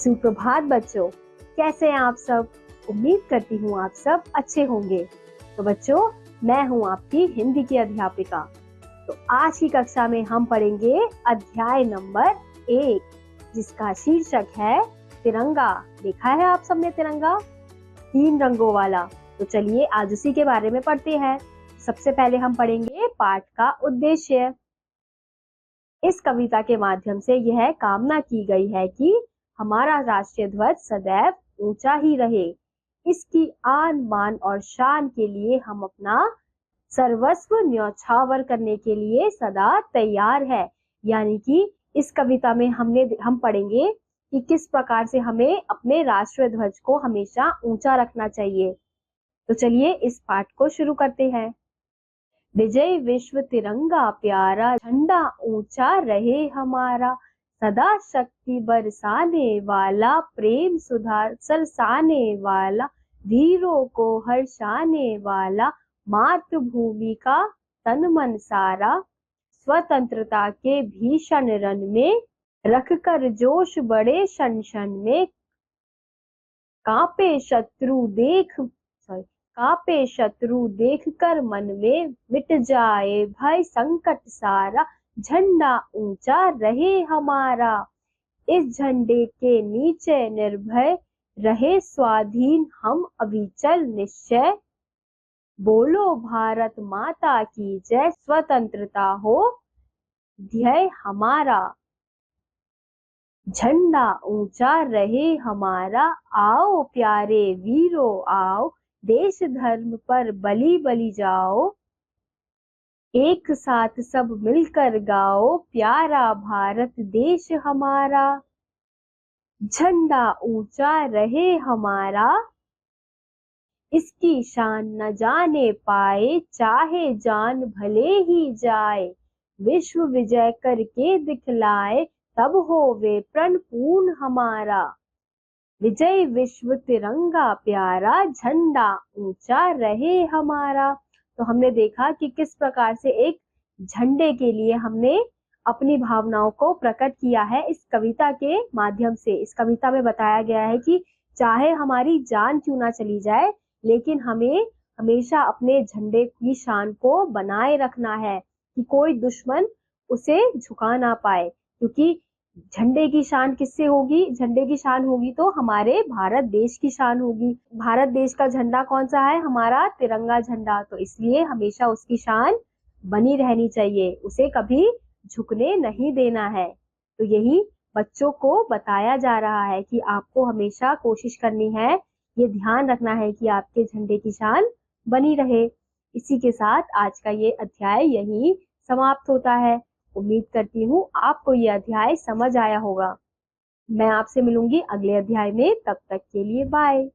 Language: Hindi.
सुप्रभात बच्चों, कैसे हैं आप सब। उम्मीद करती हूँ आप सब अच्छे होंगे। तो बच्चों, मैं हूँ आपकी हिंदी की अध्यापिका। तो आज की कक्षा में हम पढ़ेंगे अध्याय नंबर 1, जिसका शीर्षक है तिरंगा। देखा है आप सबने तिरंगा, 3 रंगों वाला। तो चलिए आज उसी के बारे में पढ़ते हैं। सबसे पहले हम पढ़ेंगे पाठ का उद्देश्य। इस कविता के माध्यम से यह कामना की गई है कि हमारा राष्ट्रीय ध्वज सदैव ऊंचा ही रहे। इसकी आन मान और शान के लिए हम अपना सर्वस्व न्यौछावर करने के लिए सदा तैयार है। यानी कि इस कविता में हम पढ़ेंगे कि किस प्रकार से हमें अपने राष्ट्रीय ध्वज को हमेशा ऊंचा रखना चाहिए। तो चलिए इस पाठ को शुरू करते हैं। विजय विश्व तिरंगा प्यारा, झंडा ऊंचा रहे हमारा, सदा शक्ति बरसाने वाला, प्रेम सुधा सरसाने वाला, वीरों को हर्षाने वाला, मातृभूमि का तन मन सारा, स्वतंत्रता के भीषण रण में रखकर जोश बड़े शन शन में, कांपे शत्रु देख कर मन में, मिट जाए भय संकट सारा, झंडा ऊंचा रहे हमारा। इस झंडे के नीचे निर्भय रहे स्वाधीन हम अविचल निश्चय, बोलो भारत माता की जय, स्वतंत्रता हो ध्येय हमारा। झंडा ऊंचा रहे हमारा, आओ प्यारे वीरों आओ, देश धर्म पर बलि बलि जाओ, एक साथ सब मिलकर गाओ, प्यारा भारत देश हमारा। झंडा ऊंचा रहे हमारा, इसकी शान न जाने पाए, चाहे जान भले ही जाए, विश्व विजय करके दिखलाए, तब हो वे प्रण पूर्ण हमारा। विजय विश्व तिरंगा प्यारा, झंडा ऊंचा रहे हमारा। तो हमने देखा कि किस प्रकार से एक झंडे के लिए हमने अपनी भावनाओं को प्रकट किया है इस कविता के माध्यम से। इस कविता में बताया गया है कि चाहे हमारी जान क्यों ना चली जाए, लेकिन हमें हमेशा अपने झंडे की शान को बनाए रखना है कि कोई दुश्मन उसे झुका ना पाए। क्योंकि झंडे की शान किससे होगी? झंडे की शान होगी तो हमारे भारत देश की शान होगी। भारत देश का झंडा कौन सा है? हमारा तिरंगा झंडा। तो इसलिए हमेशा उसकी शान बनी रहनी चाहिए, उसे कभी झुकने नहीं देना है। तो यही बच्चों को बताया जा रहा है कि आपको हमेशा कोशिश करनी है, ये ध्यान रखना है कि आपके झंडे की शान बनी रहे। इसी के साथ आज का ये अध्याय यही समाप्त होता है। उम्मीद करती हूँ आपको ये अध्याय समझ आया होगा। मैं आपसे मिलूंगी अगले अध्याय में, तब तक के लिए बाय।